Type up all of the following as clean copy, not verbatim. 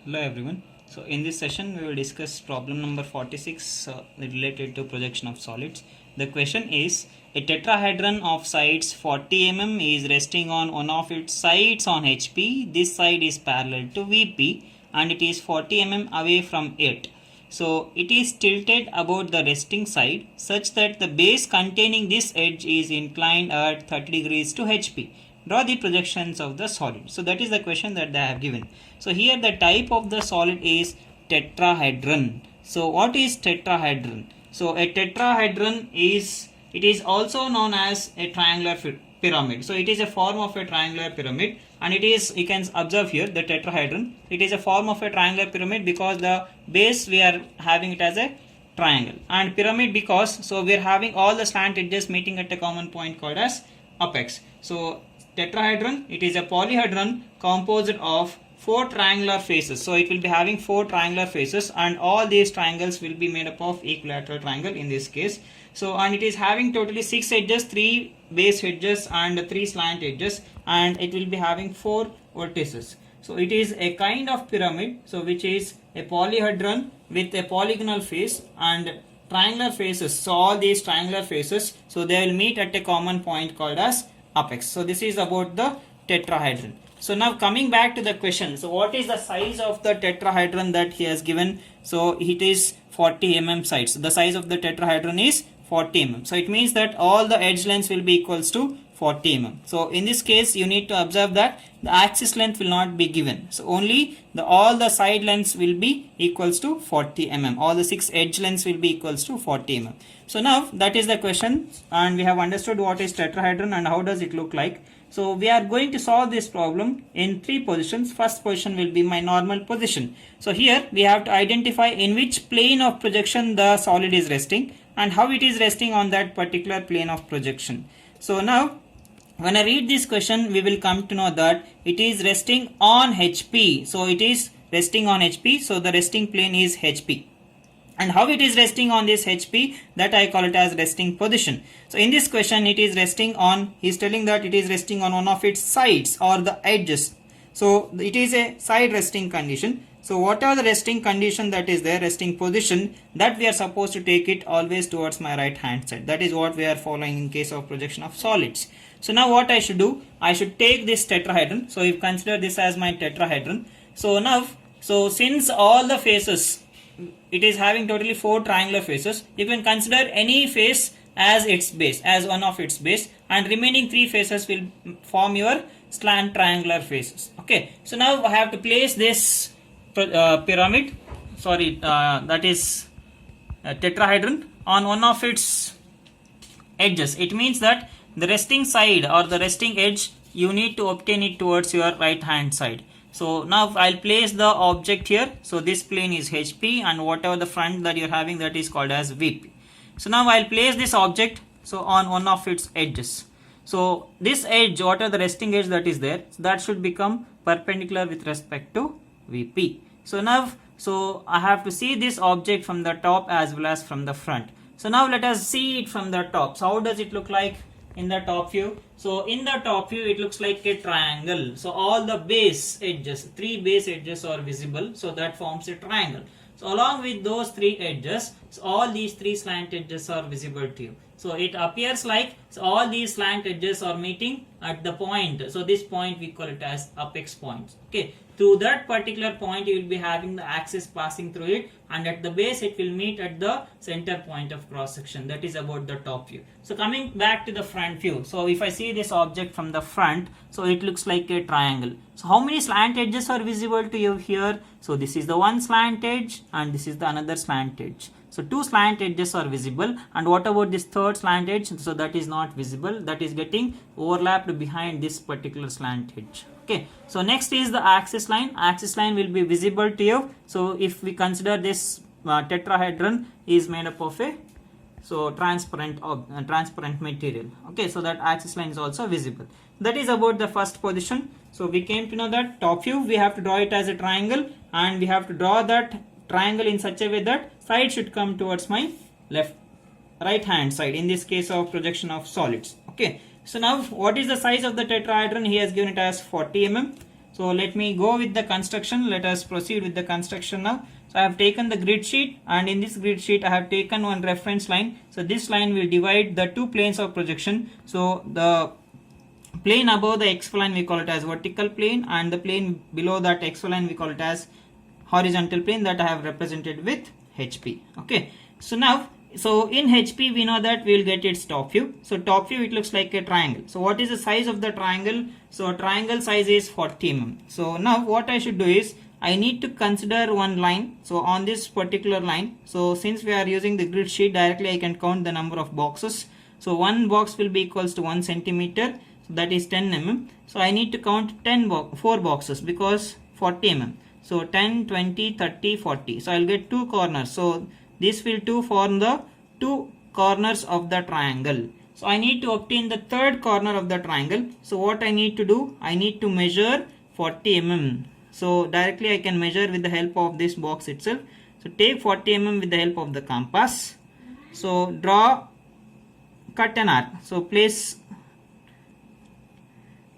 Hello everyone. So in this session we will discuss problem number 46 related to projection of solids. The question is, a tetrahedron of sides 40 mm is resting on one of its sides on HP. This side is parallel to VP and it is 40 mm away from it. So it is tilted about the resting side such that the base containing this edge is inclined at 30 degrees to HP. Draw the projections of the solid. So that is the question that they have given. So here the type of the solid is tetrahedron. So what is tetrahedron? So a tetrahedron is also known as a triangular pyramid. So it is a form of a triangular pyramid, and it is, you can observe here, the tetrahedron, it is a form of a triangular pyramid because the base we are having it as a triangle, and pyramid because so we are having all the slant edges meeting at a common point called as apex. So tetrahedron, it is a polyhedron composed of 4 triangular faces. So it will be having 4 triangular faces, and all these triangles will be made up of equilateral triangle in this case. So, and it is having totally 6 edges, 3 base edges and 3 slant edges, and it will be having 4 vertices. So it is a kind of pyramid, so which is a polyhedron with a polygonal face and triangular faces. So all these triangular faces, so they will meet at a common point called as apex. So this is about the tetrahedron. So now coming back to the question, so what is the size of the tetrahedron that he has given? So it is 40 mm sides. So the size of the tetrahedron is 40 mm. So it means that all the edge lengths will be equals to 40 mm. So in this case you need to observe that the axis length will not be given. So only all the side lengths will be equals to 40 mm. All the 6 edge lengths will be equals to 40 mm. So now that is the question, and we have understood what is tetrahedron and how does it look like. So we are going to solve this problem in 3 positions. First position will be my normal position. So here we have to identify in which plane of projection the solid is resting and how it is resting on that particular plane of projection. So now when I read this question, we will come to know that it is resting on HP. So it is resting on HP. So the resting plane is HP. And how it is resting on this HP, that I call it as resting position. So in this question it is resting on, he is telling that it is resting on one of its sides or the edges. So it is a side resting condition. So whatever the resting condition that is there, resting position, that we are supposed to take it always towards my right hand side. That is what we are following in case of projection of solids. So now what I should do, I should take this tetrahedron. So you consider this as my tetrahedron. So now, so since all the faces, it is having totally 4 triangular faces, you can consider any face as its base, as one of its base, and remaining 3 faces will form your slant triangular faces. Okay, so now I have to place this pyramid, that is tetrahedron, on one of its edges. It means that the resting side or the resting edge, you need to obtain it towards your right hand side. So now I'll place the object here. So this plane is HP, and whatever the front that you're having, that is called as VP. So now I'll place this object so on one of its edges. So this edge, whatever the resting edge that is there, that should become perpendicular with respect to VP. So now, so I have to see this object from the top as well as from the front. So now let us see it from the top. So how does it look like in the top view? So in the top view it looks like a triangle. So all the base edges, 3 base edges are visible, so that forms a triangle. So along with those 3 edges, so all these 3 slant edges are visible to you. So it appears like, so all these slant edges are meeting at the point. So this point we call it as apex point. Okay, through that particular point you will be having the axis passing through it, and at the base it will meet at the center point of cross section. That is about the top view. So coming back to the front view, so if I see this object from the front, so it looks like a triangle. So how many slant edges are visible to you here? So this is the one slant edge, and this is the another slant edge. So 2 slant edges are visible, and what about this third slant edge? So that is not visible, that is getting overlapped behind this particular slant edge. Okay, so next is the axis line. Axis line will be visible to you. So if we consider this tetrahedron is made up of a transparent material. Okay, so that axis line is also visible. That is about the first position. So we came to know that top view we have to draw it as a triangle, and we have to draw that triangle in such a way that side should come towards my right hand side in this case of projection of solids. Okay, so now what is the size of the tetrahedron? He has given it as 40 mm. So let me go with the construction. Let us proceed with the construction now. So I have taken the grid sheet, and in this grid sheet I have taken one reference line. So this line will divide the two planes of projection. So the plane above the XY line we call it as vertical plane, and the plane below that XY line we call it as horizontal plane, that I have represented with HP. Okay, so now, so in HP we know that we will get its top view. So top view, it looks like a triangle. So what is the size of the triangle? So triangle size is 40 mm. So now what I should do is I need to consider one line. So on this particular line, so since we are using the grid sheet, directly I can count the number of boxes. So one box will be equals to 1 centimeter, so that is 10 mm. So I need to count 4 boxes because 40 mm. So 10, 20, 30, 40. So I'll get 2 corners. So this will form the 2 corners of the triangle. So I need to obtain the third corner of the triangle. So what I need to do? I need to measure 40 mm. So directly I can measure with the help of this box itself. So take 40 mm with the help of the compass. So cut an arc. So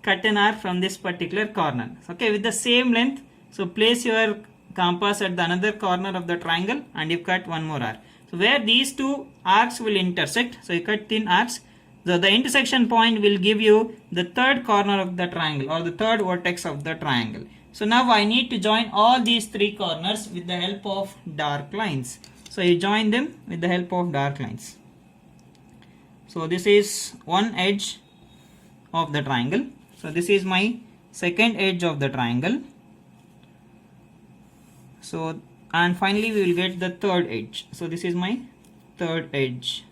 cut an arc from this particular corner. Okay, with the same length. So place your compass at the another corner of the triangle and you cut one more arc. So where these two arcs will intersect, so you cut thin arcs. So the intersection point will give you the third corner of the triangle or the third vertex of the triangle. So now I need to join all these 3 corners with the help of dark lines. So you join them with the help of dark lines. So this is one edge of the triangle. So this is my second edge of the triangle. So, and finally we will get the third edge. So this is my third edge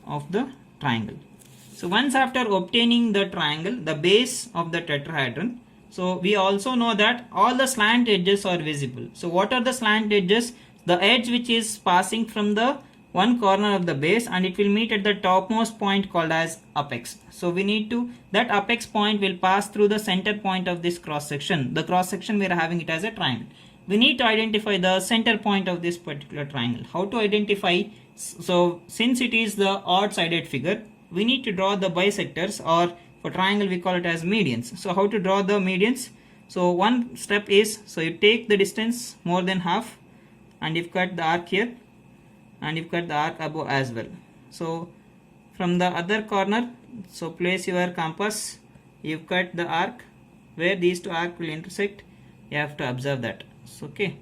of the triangle. So once after obtaining the triangle, the base of the tetrahedron, so we also know that all the slant edges are visible. So what are the slant edges? The edge which is passing from the one corner of the base and it will meet at the topmost point called as apex. So we need to, that apex point will pass through the center point of this cross section. The cross section we are having it as a triangle. We need to identify the center point of this particular triangle. How to identify? So since it is the odd sided figure, we need to draw the bisectors, or for triangle we call it as medians. So how to draw the medians? So one step is, so you take the distance more than half and you've cut the arc here and you've cut the arc above as well. So from the other corner, so place your compass, you've cut the arc where these two arcs will intersect. You have to observe that. So, okay,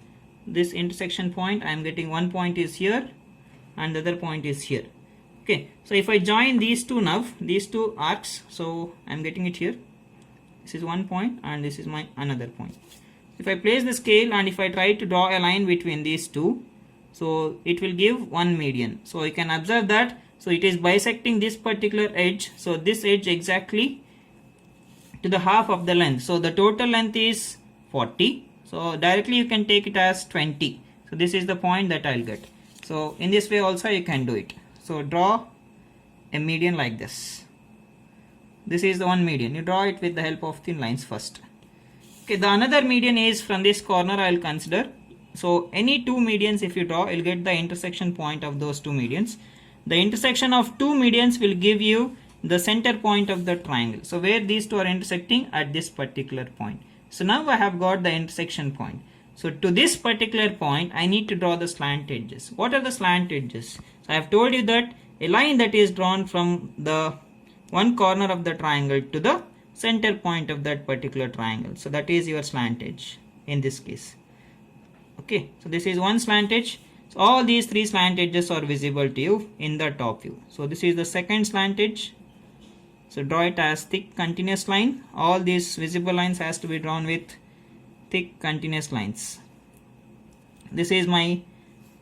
this intersection point, I am getting one point is here and the other point is here. Okay, so if I join these two now, these two arcs, so I am getting it here. This is one point and this is my another point. If I place the scale and if I try to draw a line between these two, so it will give one median. So you can observe that, so it is bisecting this particular edge. So this edge exactly to the half of the length. So the total length is 40. So directly you can take it as 20. So this is the point that I'll get. So in this way also you can do it. So draw a median like this. This is the one median. You draw it with the help of thin lines first. Okay, the another median is from this corner I'll consider. So any two medians if you draw, you'll get the intersection point of those two medians. The intersection of two medians will give you the center point of the triangle. So where these two are intersecting at this particular point. So now I have got the intersection point. So to this particular point, I need to draw the slant edges. What are the slant edges? So I have told you that a line that is drawn from the one corner of the triangle to the center point of that particular triangle. So that is your slant edge in this case. Okay, so this is one slant edge. So all these 3 slant edges are visible to you in the top view. So this is the second slant edge. So draw it as thick continuous line. All these visible lines has to be drawn with thick continuous lines. This is my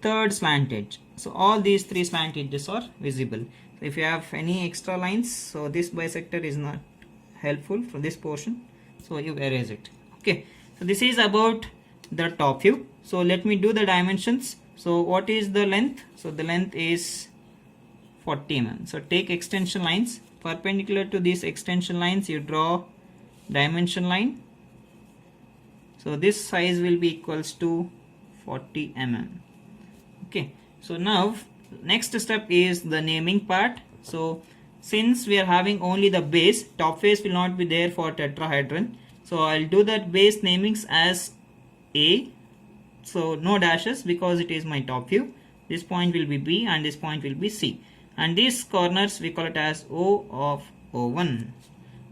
third slant edge. So all these 3 slant edges are visible. So if you have any extra lines, so this bisector is not helpful for this portion. So you erase it. Okay. So this is about the top view. So let me do the dimensions. So what is the length? So the length is 40 mm. So take extension lines. Perpendicular to these extension lines, you draw dimension line. So this size will be equals to 40 mm. Okay. So now next step is the naming part. So since we are having only the base, top face will not be there for tetrahedron. So I'll do that base namings as A. So no dashes because it is my top view. This point will be B and this point will be C. And these corners we call it as O of O1.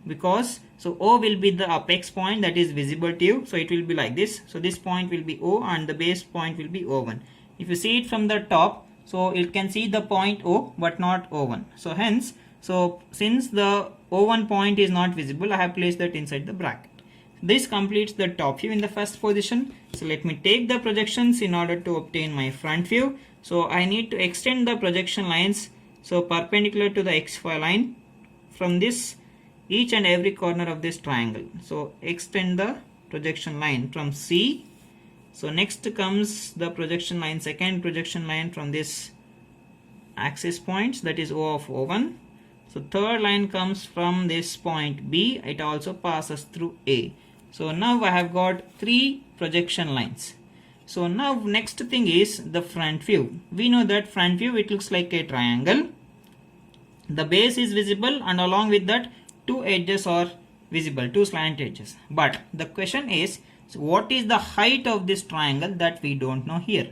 Because so O will be the apex point that is visible to you. So it will be like this. So this point will be O and the base point will be O1. If you see it from the top, so you can see the point O but not O1. So hence, so since the O1 point is not visible, I have placed that inside the bracket. This completes the top view in the first position. So let me take the projections in order to obtain my front view. So I need to extend the projection lines so perpendicular to the XY line from this each and every corner of this triangle. So extend the projection line from C. So next comes the projection line, second projection line from this axis points, that is O of O1. So third line comes from this point B. It also passes through A. So now I have got 3 projection lines. So now next thing is the front view. We know that front view, it looks like a triangle. The base is visible and along with that 2 edges are visible, 2 slant edges. But the question is, so what is the height of this triangle? That we don't know here.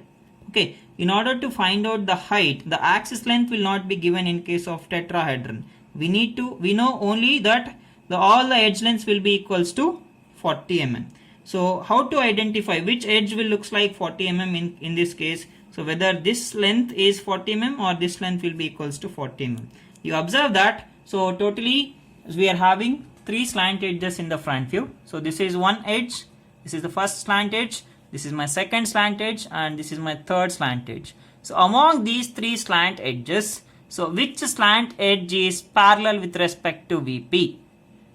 Okay, in order to find out the height, the axis length will not be given in case of tetrahedron. We know only that all the edge lengths will be equals to 40 mm. So how to identify which edge will looks like 40 mm in this case? So whether this length is 40 mm or this length will be equals to 40 mm. You observe that. So totally we are having 3 slant edges in the front view. So this is one edge, this is the first slant edge, this is my second slant edge, and this is my third slant edge. So among these 3 slant edges, so which slant edge is parallel with respect to VP?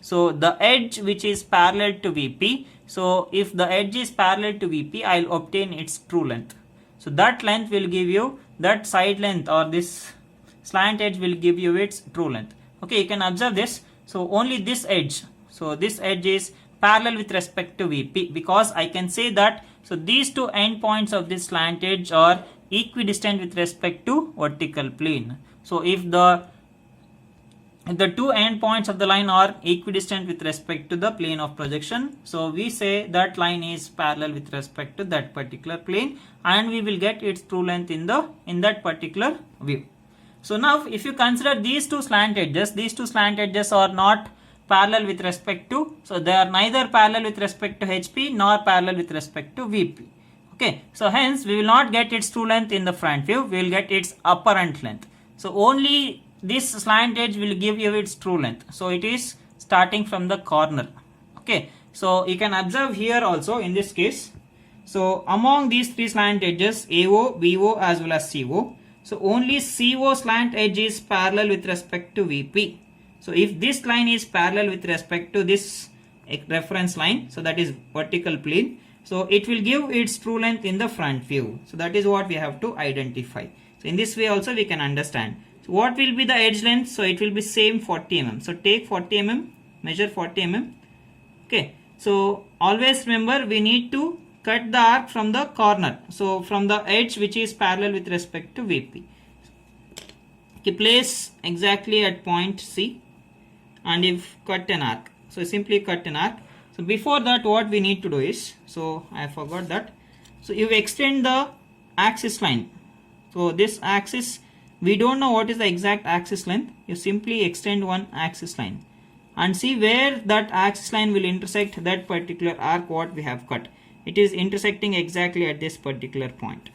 So the edge which is parallel to VP, so if the edge is parallel to VP, I'll obtain its true length. So that length will give you, that side length or this slant edge will give you its true length. Okay, you can observe this. So only this edge, so this edge is parallel with respect to VP, because I can say that, so these 2 endpoints of this slant edge are equidistant with respect to vertical plane. So if the 2 endpoints of the line are equidistant with respect to the plane of projection, so we say that line is parallel with respect to that particular plane, and we will get its true length in that particular view. So now if you consider these 2 slant edges are not parallel with respect to, so they are neither parallel with respect to HP nor parallel with respect to VP. Okay, so hence we will not get its true length in the front view, we will get its apparent length. So only this slant edge will give you its true length. So it is starting from the corner. Okay, so you can observe here also in this case. So among these 3 slant edges, AO, BO as well as CO, so only CO slant edge is parallel with respect to VP. So if this line is parallel with respect to this reference line, so that is vertical plane, so it will give its true length in the front view. So that is what we have to identify. So in this way also we can understand. So what will be the edge length? So it will be same 40 mm. So take 40 mm, measure 40 mm. Okay, so always remember we need to cut the arc from the corner. So from the edge which is parallel with respect to VP. Okay, place exactly at point C and if cut an arc. So simply cut an arc. So before that what we need to do is, so I forgot that. So you extend the axis line. So this axis, we don't know what is the exact axis length. You simply extend one axis line and see where that axis line will intersect that particular arc what we have cut. It is intersecting exactly at this particular point.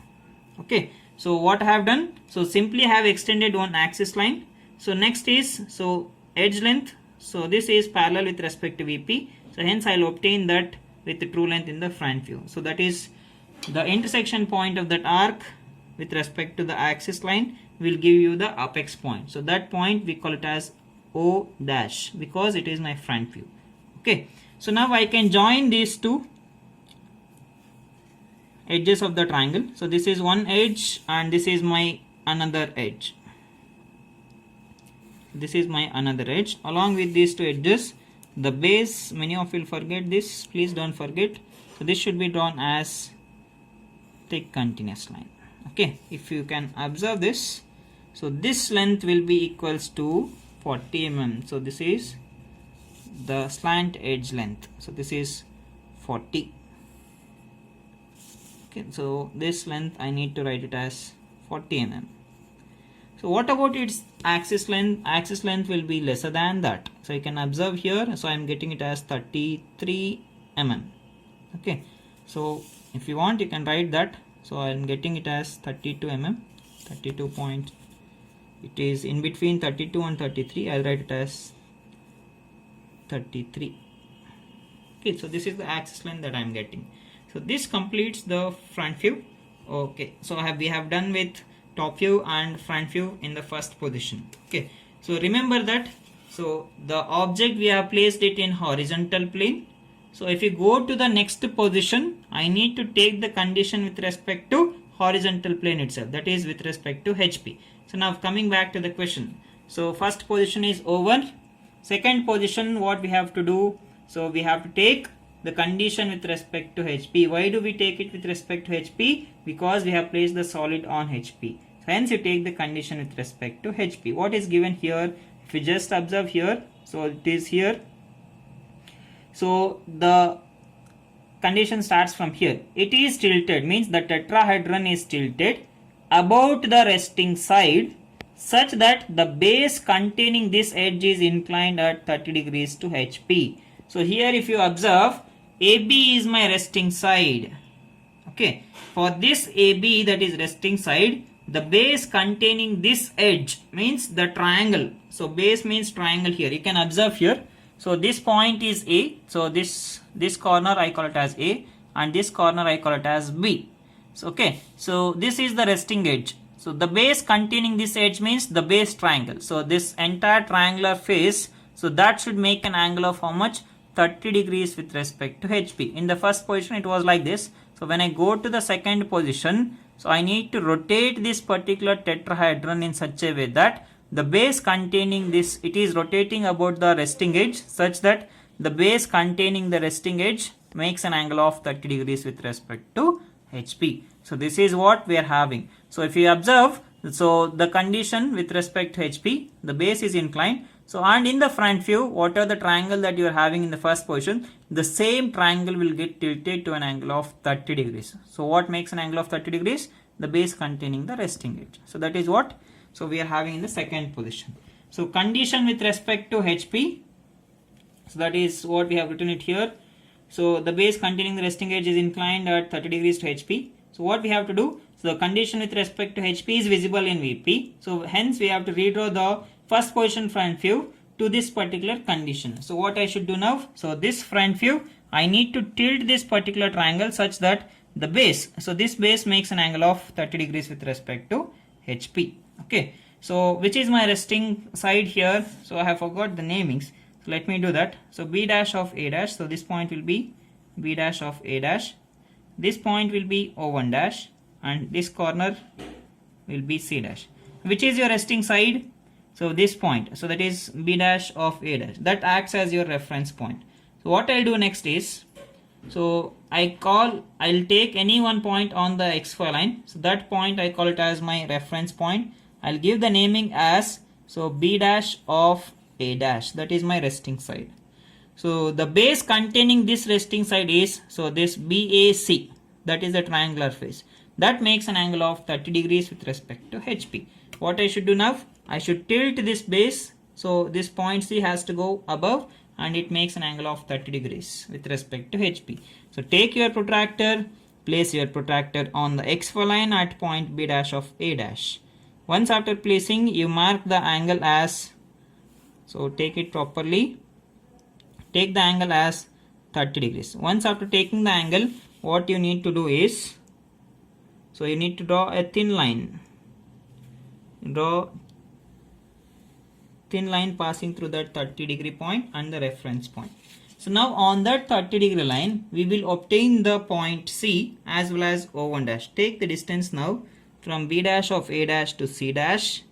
Okay, so what I have done, so simply have extended one axis line. So next is, so edge length, so this is parallel with respect to VP, so hence I will obtain that with the true length in the front view. So that is the intersection point of that arc with respect to the axis line will give you the apex point. So that point we call it as O dash because it is my front view. Okay, so now I can join these 2 edges of the triangle. So this is one edge and this is my another edge. This is my another edge. Along with these 2 edges, the base, many of you will forget this, please don't forget. So this should be drawn as thick continuous line. Okay, if you can observe this, so this length will be equals to 40 mm. So this is the slant edge length. So this is 40. Okay, so this length I need to write it as 40 mm. So what about its axis length? Axis length will be lesser than that. So you can observe here. So I am getting it as 33 mm. Okay. So if you want, you can write that. So I am getting it as 32 mm. 32 point. It is in between 32 and 33. I'll write it as 33. Okay. So this is the axis length that I am getting. So this completes the front view. Okay. So we have done with top view and front view in the first position. Okay, so remember that, so the object we have placed it in horizontal plane. So if you go to the next position, I need to take the condition with respect to horizontal plane itself, that is with respect to HP. So now coming back to the question, so first position is over. Second position, what we have to do, so we have to take the condition with respect to HP. Why do we take it with respect to HP? Because we have placed the solid on HP. So hence you take the condition with respect to HP. What is given here? If you just observe here, so it is here. So the condition starts from here. It is tilted, means the tetrahedron is tilted about the resting side such that the base containing this edge is inclined at 30 degrees to HP. So here if you observe, AB is my resting side. Okay, for this AB, that is resting side, the base containing this edge means the triangle. So base means triangle here. You can observe here. So this point is A. So this corner I call it as A, and this corner I call it as B. So okay, so this is the resting edge. So the base containing this edge means the base triangle. So this entire triangular face, so that should make an angle of how much? 30 degrees with respect to HP. In the first position it was like this. So when I go to the second position, so I need to rotate this particular tetrahedron in such a way that the base containing this, it is rotating about the resting edge such that the base containing the resting edge makes an angle of 30 degrees with respect to HP. So this is what we are having. So if you observe, so the condition with respect to HP, the base is inclined. So and in the front view, whatever the triangle that you are having in the first position, the same triangle will get tilted to an angle of 30 degrees. So what makes an angle of 30 degrees? The base containing the resting edge. So that is what, so we are having in the second position. So condition with respect to HP, so that is what we have written it here. So the base containing the resting edge is inclined at 30 degrees to HP. So what we have to do, so the condition with respect to HP is visible in VP. So hence we have to redraw the first position front view to this particular condition. So what I should do now, so this front view, I need to tilt this particular triangle such that the base, so this base makes an angle of 30 degrees with respect to HP. Okay, so which is my resting side here? So I have forgot the namings. So let me do that. So B dash of A dash, so this point will be B dash of A dash, this point will be O1 dash, and this corner will be C dash. Which is your resting side? So this point, so that is B dash of A dash, that acts as your reference point. So what I'll do next is, so I'll take any one point on the XY line. So that point I call it as my reference point. I'll give the naming as, so B dash of A dash, that is my resting side. So the base containing this resting side is, so this BAC, that is the triangular face. That makes an angle of 30 degrees with respect to HP. What I should do now, I should tilt this base, so this point C has to go above and it makes an angle of 30 degrees with respect to HP. So take your protractor, place your protractor on the XY line at point B dash of A dash. Once after placing, you mark the angle as, so take it properly, take the angle as 30 degrees. Once after taking the angle, what you need to do is, so you need to draw a thin line. Draw thin line passing through that 30 degree point and the reference point. So now on that 30 degree line, we will obtain the point C as well as O1 dash. Take the distance now from B dash of A dash to C dash.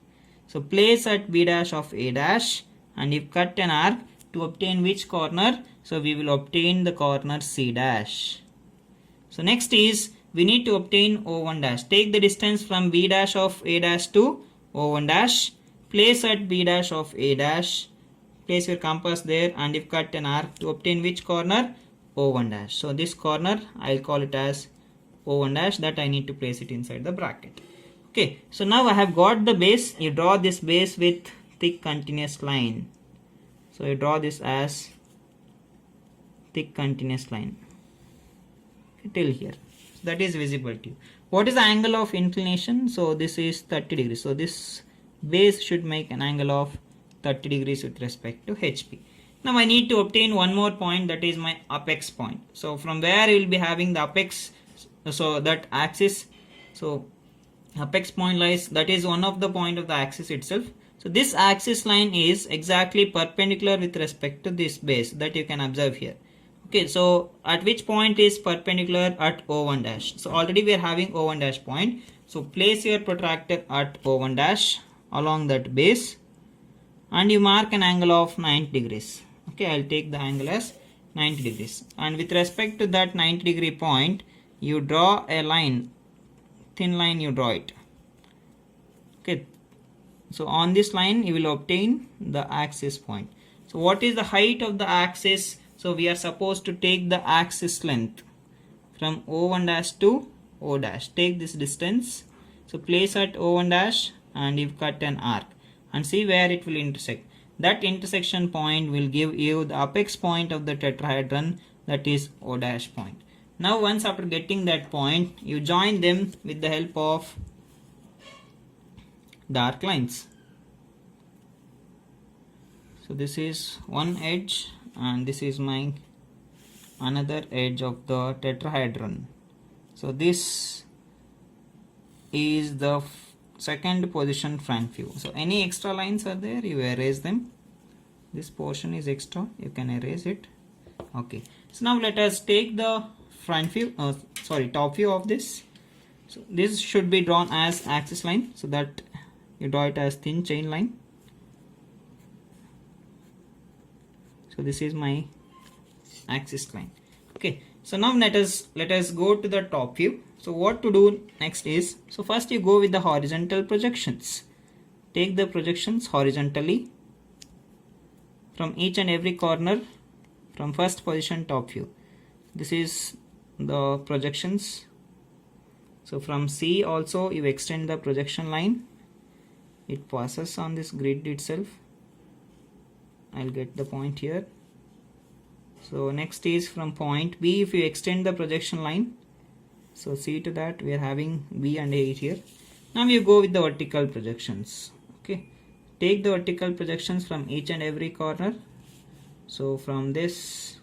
So place at B dash of A dash and you cut an arc to obtain which corner? So we will obtain the corner C dash. So next is, we need to obtain O1 dash. Take the distance from B dash of A dash to O1 dash. Place at B dash of A dash. place your compass there and you cut an arc to obtain which corner? O1 dash. So this corner I'll call it as O1 dash, that I need to place it inside the bracket. Okay, so now I have got the base. You draw this base with thick continuous line. So you draw this as thick continuous line till here. So that is visible to you. What is the angle of inclination? So this is 30 degrees. So this base should make an angle of 30 degrees with respect to HP. Now I need to obtain one more point, that is my apex point. So from where you will be having the apex, so that axis, so apex point lies, that is one of the point of the axis itself. So this axis line is exactly perpendicular with respect to this base, that you can observe here. Okay, so at which point is perpendicular? At O1 dash. So already we are having O1 dash point. So place your protractor at O1 dash along that base and you mark an angle of 90 degrees. Okay, I'll take the angle as 90 degrees. And with respect to that 90 degree point, you draw a line, thin line you draw it. Okay, so on this line you will obtain the axis point. So what is the height of the axis? So we are supposed to take the axis length from O1 dash to O dash. Take this distance. So place at O1 dash and you cut an arc and see where it will intersect. That intersection point will give you the apex point of the tetrahedron, that is O dash point. Now once after getting that point, you join them with the help of dark lines. So this is one edge and this is my another edge of the tetrahedron. So this is the second position front view. So any extra lines are there, you erase them. This portion is extra, you can erase it. Okay, so now let us take the front view, top view of this. So this should be drawn as axis line, so that you draw it as thin chain line. So this is my axis line. Okay, so now let us go to the top view. So what to do next is, so first you go with the horizontal projections. Take the projections horizontally from each and every corner from first position top view. This is the projections. So from C also you extend the projection line. It passes on this grid itself. I'll get the point here. So next is from point B, if you extend the projection line. So see to that we are having B and A here. Now you go with the vertical projections. Okay, take the vertical projections from each and every corner. So from this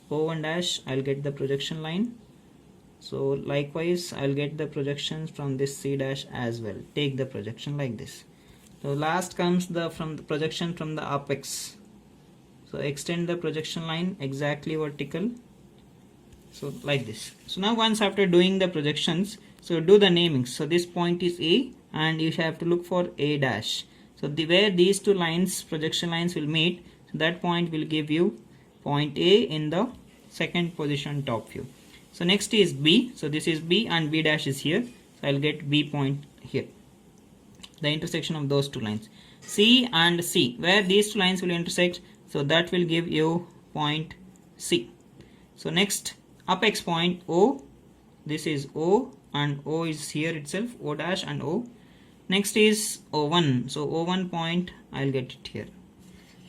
O1 dash I'll get the projection line. So likewise I'll get the projections from this C dash as well. Take the projection like this. So last comes the projection from the apex. So extend the projection line exactly vertical. So like this. So now once after doing the projections, so do the namings. So this point is A and you have to look for A dash. So where these two lines, projection lines will meet, so that point will give you point A in the second position top view. So next is B. So this is B and B dash is here. So I'll get B point here. The intersection of those two lines. C and C, where these two lines will intersect, so that will give you point C. So next apex point O, this is O and O is here itself, O dash and O. Next is O1, so O1 point I'll get it here.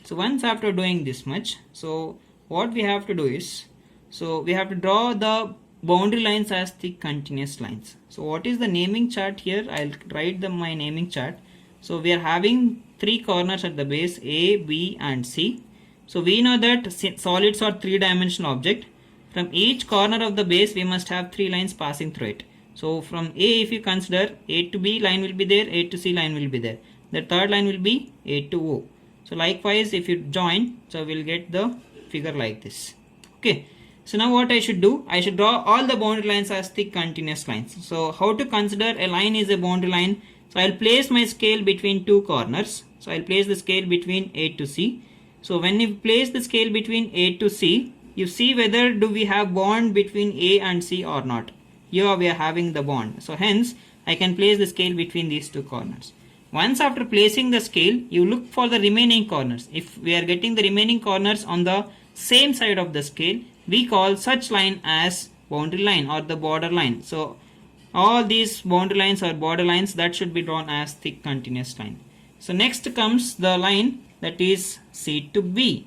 So once after doing this much, so what we have to do is, so we have to draw the boundary lines as thick continuous lines. So what is the naming chart here? I'll write my naming chart. So we are having three corners at the base, A, B and C. So we know that solids are three-dimensional object. From each corner of the base we must have three lines passing through it. So from A, if you consider, A to B line will be there, A to C line will be there. The third line will be A to O. So likewise if you join, so we'll get the figure like this. Okay. So now what I should do, I should draw all the boundary lines as thick continuous lines. So how to consider a line is a boundary line? So I'll place my scale between two corners. So I'll place the scale between A to C. So when you place the scale between A to C, you see whether do we have bond between A and C or not. Here we are having the bond. So hence I can place the scale between these two corners. Once after placing the scale, you look for the remaining corners. If we are getting the remaining corners on the same side of the scale, we call such line as boundary line or the border line. So all these boundary lines or border lines, that should be drawn as thick continuous line. So next comes the line that is C to B.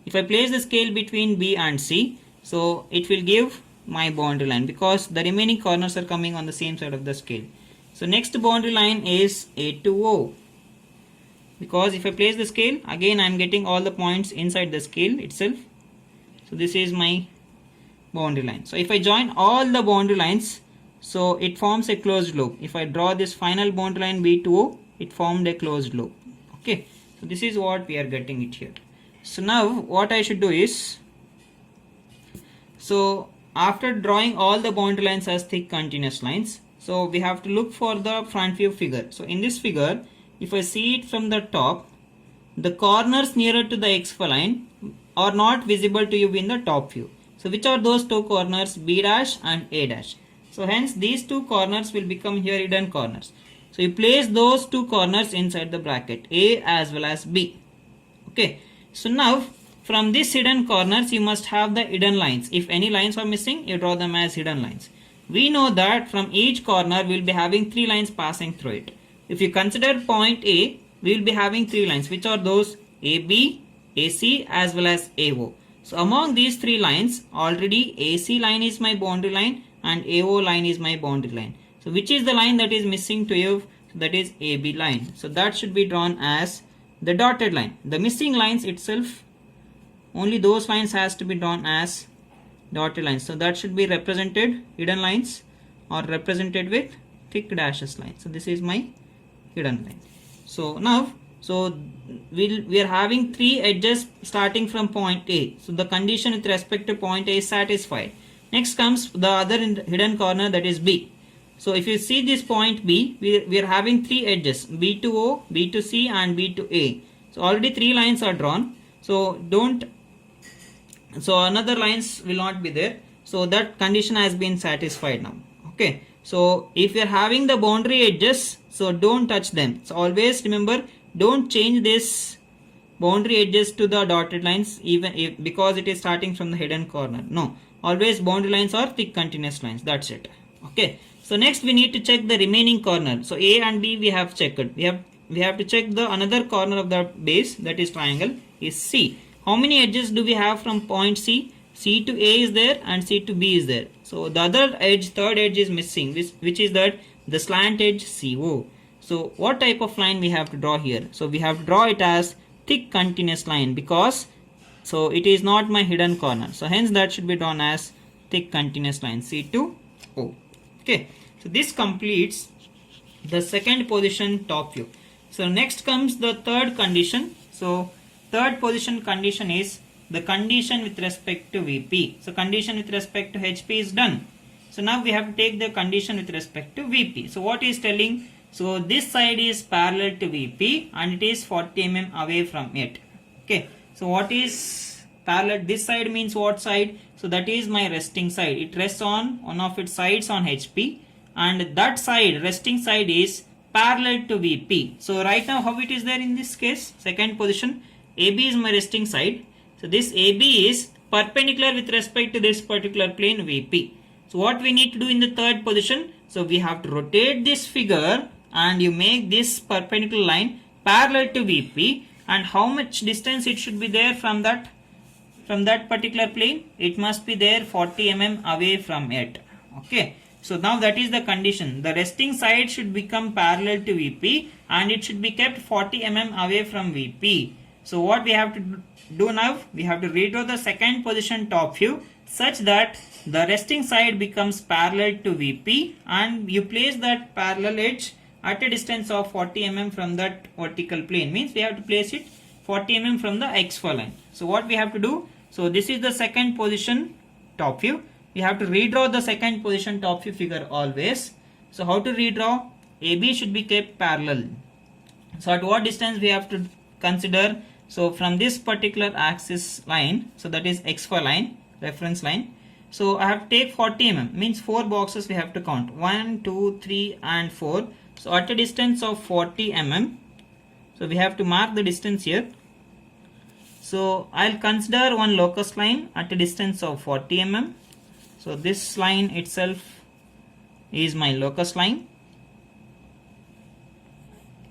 If I place the scale between B and C, so it will give my boundary line because the remaining corners are coming on the same side of the scale. So next boundary line is A to O, because if I place the scale, again I am getting all the points inside the scale itself. So this is my boundary line. So if I join all the boundary lines, so it forms a closed loop. If I draw this final boundary line B to O, it formed a closed loop. Okay, so this is what we are getting it here. So now what I should do is, so after drawing all the boundary lines as thick continuous lines, so we have to look for the front view figure. So in this figure, if I see it from the top, the corners nearer to the XY line are not visible to you in the top view. So which are those two corners? B dash and A dash. So hence these two corners will become here hidden corners. So you place those two corners inside the bracket, A as well as B. Okay. So now from these hidden corners, you must have the hidden lines. If any lines are missing, you draw them as hidden lines. We know that from each corner we will be having 3 lines passing through it. If you consider point A, we will be having 3 lines, which are those AB, AC as well as AO. So among these 3 lines, already AC line is my boundary line and AO line is my boundary line. So which is the line that is missing to you? So that is AB line. So that should be drawn as the dotted line. The missing lines itself, only those lines has to be drawn as dotted lines. So that should be represented hidden lines or represented with thick dashes line. So this is my hidden line. So now, so we are having 3 edges starting from point A. So the condition with respect to point A is satisfied. Next comes the other hidden corner, that is B. So if you see this point B, we are having 3 edges, B to O, B to C and B to A. So already 3 lines are drawn. So another lines will not be there. So that condition has been satisfied now. Okay. So if you are having the boundary edges, so don't touch them. So always remember, don't change this boundary edges to the dotted lines even if, because it is starting from the hidden corner. No, always boundary lines are thick continuous lines. That's it. Okay. So next we need to check the remaining corner. So A and B we have checked. We have to check the another corner of the base, that is triangle, is C. How many edges do we have from point C? C to A is there and C to B is there. So the other edge, third edge is missing, which is that the slant edge CO. So what type of line we have to draw here? So we have to draw it as thick continuous line, because so it is not my hidden corner. So hence that should be drawn as thick continuous line, C to O. Okay. So this completes the second position top view. So next comes the third condition. So third position condition is the condition with respect to VP. So condition with respect to HP is done. So now we have to take the condition with respect to VP. So what is telling? So this side is parallel to VP and it is 40 mm away from it. Okay. So what is parallel? This side means what side? So that is my resting side. It rests on one of its sides on HP, and that side, resting side, is parallel to VP. So right now how it is there in this case? Second position, AB is my resting side. So this AB is perpendicular with respect to this particular plane VP. So what we need to do in the third position? So we have to rotate this figure and you make this perpendicular line parallel to VP, and how much distance it should be there from that particular plane? It must be there 40 mm away from it. Okay. So now that is the condition. The resting side should become parallel to VP and it should be kept 40 mm away from VP. So what we have to do now? We have to redraw the second position top view such that the resting side becomes parallel to VP, and you place that parallel edge at a distance of 40 mm from that vertical plane. Means we have to place it 40 mm from the XY line. So what we have to do? So this is the second position top view. We have to redraw the second position top view figure always. So how to redraw? AB should be kept parallel. So at what distance we have to consider? So from this particular axis line, so that is XY line, reference line. So I have to take 40 mm, means 4 boxes we have to count. 1, 2, 3 and 4. So at a distance of 40 mm, so we have to mark the distance here. So I'll consider one locus line at a distance of 40 mm. So this line itself is my locus line.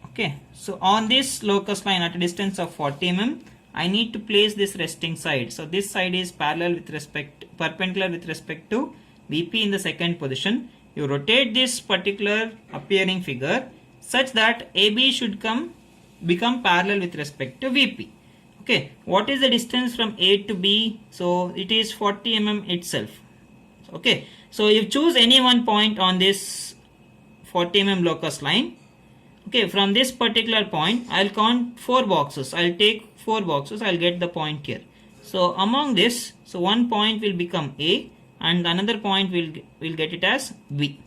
Okay, so on this locus line at a distance of 40 mm, I need to place this resting side. So this side is perpendicular with respect to VP in the second position. You rotate this particular appearing figure such that AB should become parallel with respect to VP. Okay, what is the distance from A to B? So it is 40 mm itself. Okay, so you choose any one point on this 40 mm locus line. Okay, from this particular point I'll count 4 boxes. I'll take 4 boxes. I'll get the point here. So among this, so one point will become A and another point will get it as B.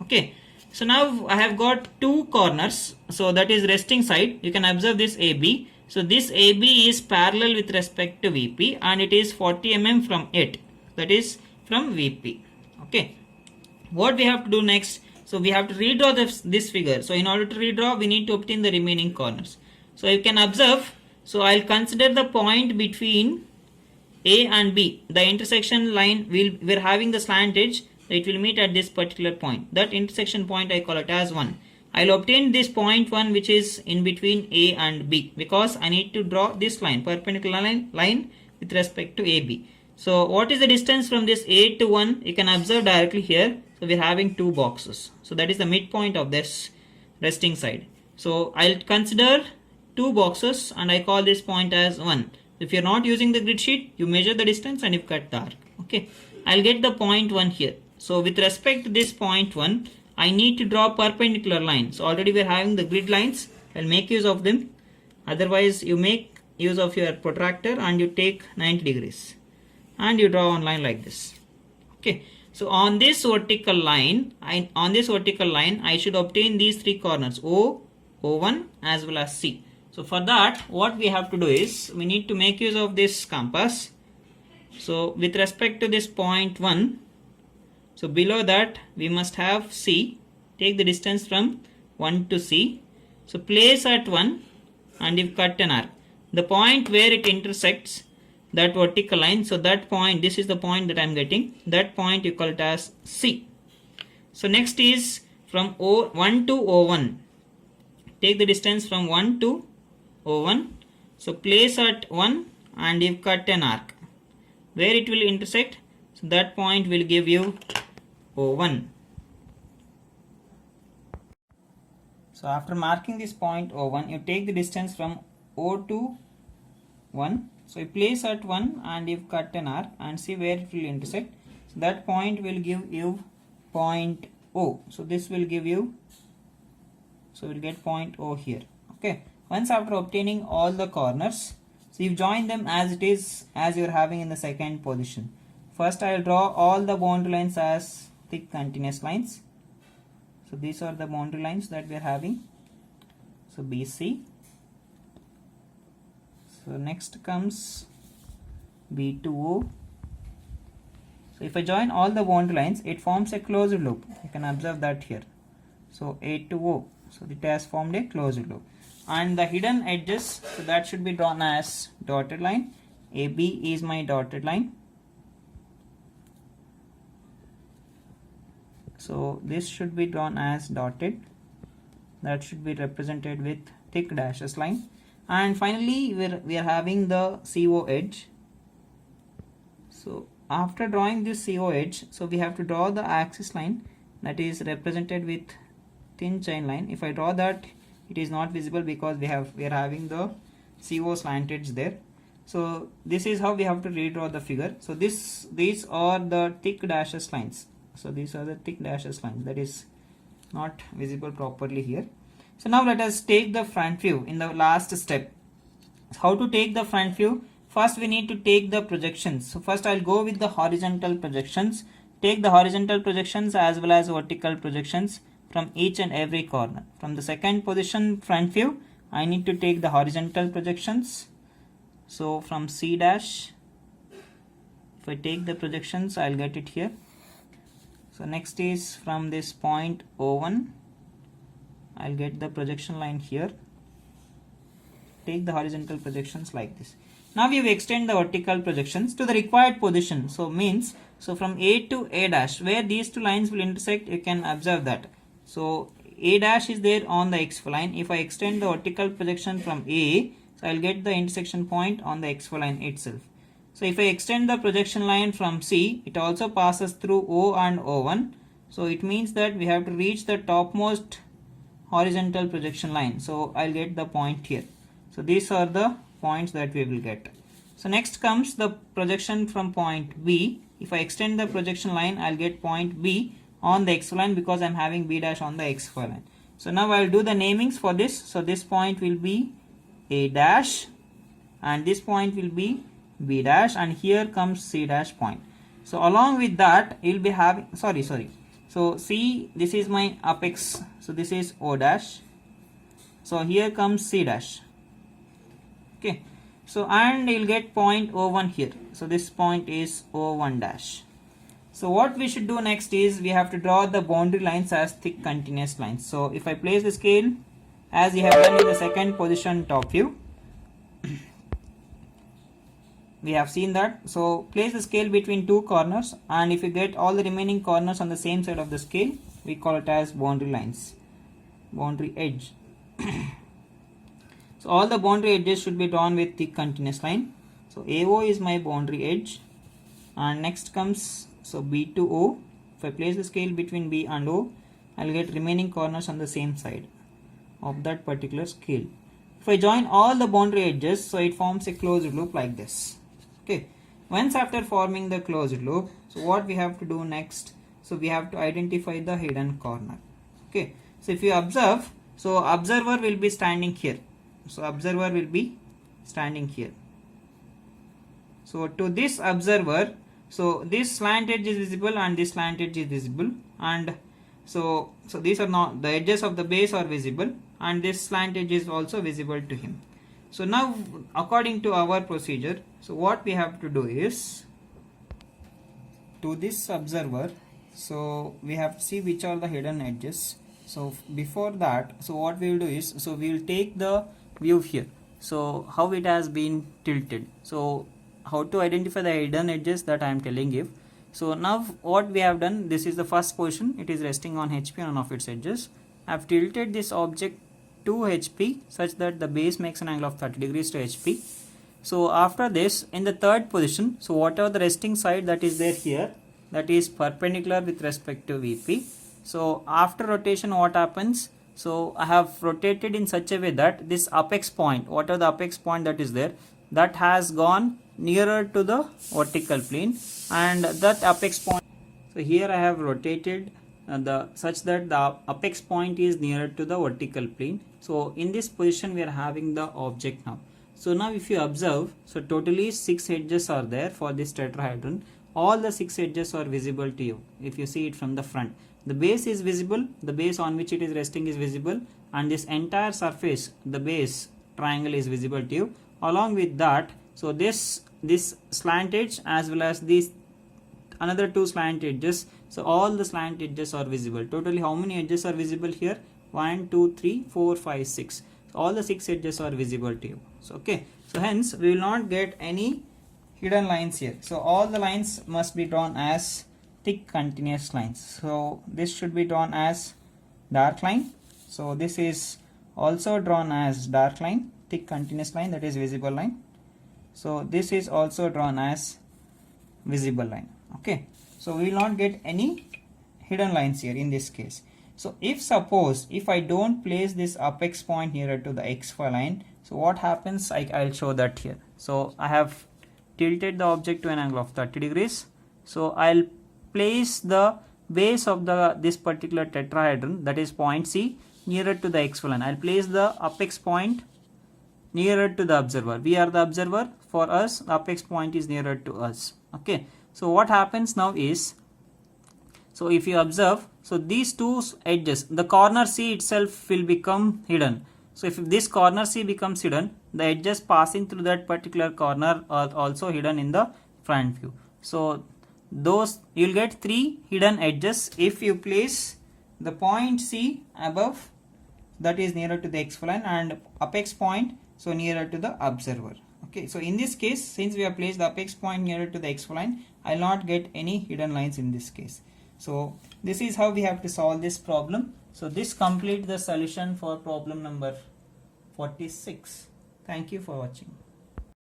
Okay, so now I have got 2 corners. So that is resting side. You can observe this AB. So this AB is parallel with respect to VP and it is 40 mm from it. That is from VP. Okay, what we have to do next? So we have to redraw this figure. So in order to redraw, we need to obtain the remaining corners. So you can observe, so I'll consider the point between A and B. The intersection line, we're having the slant edge, so it will meet at this particular point. That intersection point I call it as 1. I'll obtain this point 1 which is in between A and B because I need to draw this line, perpendicular line with respect to AB. So what is the distance from this A to 1? You can observe directly here. So we're having 2 boxes. So that is the midpoint of this resting side. So I'll consider 2 boxes and I call this point as 1. If you're not using the grid sheet, you measure the distance and you cut the arc. Okay, I'll get the point 1 here. So with respect to this point 1, I need to draw perpendicular lines. So already we're having the grid lines. I'll make use of them. Otherwise, you make use of your protractor and you take 90 degrees. And you draw one line like this. Okay. So on this vertical line, I should obtain these 3 corners O, O1 as well as C. So for that, what we have to do is we need to make use of this compass. So with respect to this point 1, so below that we must have C. Take the distance from 1 to C. So place at 1 and you cut an arc. The point where it intersects that vertical line, so that point, this is the point that I am getting, that point you call it as C. So next is from O1 to O1. Take the distance from 1 to O1. So place at 1 and you cut an arc. Where it will intersect, so that point will give you O1. So after marking this point O1, you take the distance from O to 1. So you place at 1 and you cut an arc and see where it will intersect. So that point will give you point O. So this will give you, so we'll get point O here. Okay. Once after obtaining all the corners, so you join them as it is, as you're having in the second position. First I will draw all the boundary lines as thick continuous lines. So these are the boundary lines that we are having. So BC. So next comes B to O. So if I join all the boundary lines, it forms a closed loop. You can observe that here. So A to O. So it has formed a closed loop. And the hidden edges, so that should be drawn as dotted line. AB is my dotted line. So this should be drawn as dotted. That should be represented with thick dashes line. And finally we are having the CO edge. So after drawing this CO edge, so we have to draw the axis line that is represented with thin chain line. If I draw that, it is not visible because we are having the CO slant edge there. So this is how we have to redraw the figure. So these are the thick dashes lines. So these are the thick dashes lines that is not visible properly here. So now let us take the front view in the last step. How to take the front view? First we need to take the projections. So first I'll go with the horizontal projections. Take the horizontal projections as well as vertical projections from each and every corner. From the second position front view, I need to take the horizontal projections. So from C dash, if I take the projections, I'll get it here. So next is from this point O1. I'll get the projection line here. Take the horizontal projections like this. Now we extend the vertical projections to the required position. So means, so from A to A dash, where these two lines will intersect, you can observe that. So A dash is there on the XY line. If I extend the vertical projection from A, so I'll get the intersection point on the XY line itself. So if I extend the projection line from C, it also passes through O and O1. So it means that we have to reach the topmost horizontal projection line. So I'll get the point here. So these are the points that we will get. So next comes the projection from point B. If I extend the projection line, I'll get point B on the XY line because I'm having B dash on the XY line. So now I'll do the namings for this. So this point will be A dash and this point will be B dash, and here comes C dash point. So along with that, you'll be having, so C, this is my apex, so this is O dash. So here comes C dash. Okay, so and you'll get point O1 here. So this point is O1 dash. So what we should do next is we have to draw the boundary lines as thick continuous lines. So if I place the scale as you have done in the second position top view, we have seen that. So place the scale between two corners, and if you get all the remaining corners on the same side of the scale, we call it as boundary lines, boundary edge. So all the boundary edges should be drawn with thick continuous line. So AO is my boundary edge, and next comes, so B to O. If I place the scale between B and O, I'll get remaining corners on the same side of that particular scale. If I join all the boundary edges, so it forms a closed loop like this. Okay, once after forming the closed loop, so what we have to do next, so we have to identify the hidden corner. Okay, so if you observe, so observer will be standing here. So observer will be standing here. So to this observer, so this slant edge is visible and this slant edge is visible, and so these are not, the edges of the base are visible, and this slant edge is also visible to him. So now according to our procedure, so what we have to do is, to this observer, so we have to see which are the hidden edges. So before that, so what we will do is, so we will take the view here, so how it has been tilted. So how to identify the hidden edges, that I am telling you. So now what we have done, this is the first position, it is resting on HP on one of its edges. I have tilted this object to HP such that the base makes an angle of 30 degrees to HP. So after this, in the third position, so whatever the resting side that is there here, that is perpendicular with respect to VP. So after rotation, what happens, so I have rotated in such a way that this apex point, whatever the apex point that is there, that has gone nearer to the vertical plane, and that apex point, so here I have rotated such that the apex point is nearer to the vertical plane. So in this position we are having the object now. So now if you observe, so totally 6 edges are there for this tetrahedron. All the 6 edges are visible to you if you see it from the front. The base is visible, the base on which it is resting is visible, and this entire surface, the base triangle, is visible to you. Along with that, so this slant edge as well as these another 2 slant edges, so all the slant edges are visible. Totally how many edges are visible here? 1 2 3 4 5 6. So all the 6 edges are visible to you. So okay, so hence we will not get any hidden lines here. So all the lines must be drawn as thick continuous lines. So this should be drawn as dark line. So this is also drawn as dark line, thick continuous line, that is visible line. So this is also drawn as visible line. Okay, so we will not get any hidden lines here in this case. So if suppose if I don't place this apex point nearer to the XY line, so what happens, I'll show that here. So I have tilted the object to an angle of 30 degrees. So I'll place the base of this particular tetrahedron, that is point C, nearer to the XY line. I'll place the apex point nearer to the observer. We are the observer. For us, the apex point is nearer to us. Okay. So what happens now is, so if you observe, so these 2 edges, the corner C itself will become hidden. So if this corner C becomes hidden, the edges passing through that particular corner are also hidden in the front view. So those, you'll get 3 hidden edges if you place the point C above that is nearer to the x-line, and apex point so nearer to the observer. Okay, so in this case, since we have placed the apex point nearer to the x-line, I will not get any hidden lines in this case. So this is how we have to solve this problem. So this completes the solution for problem number 46. Thank you for watching.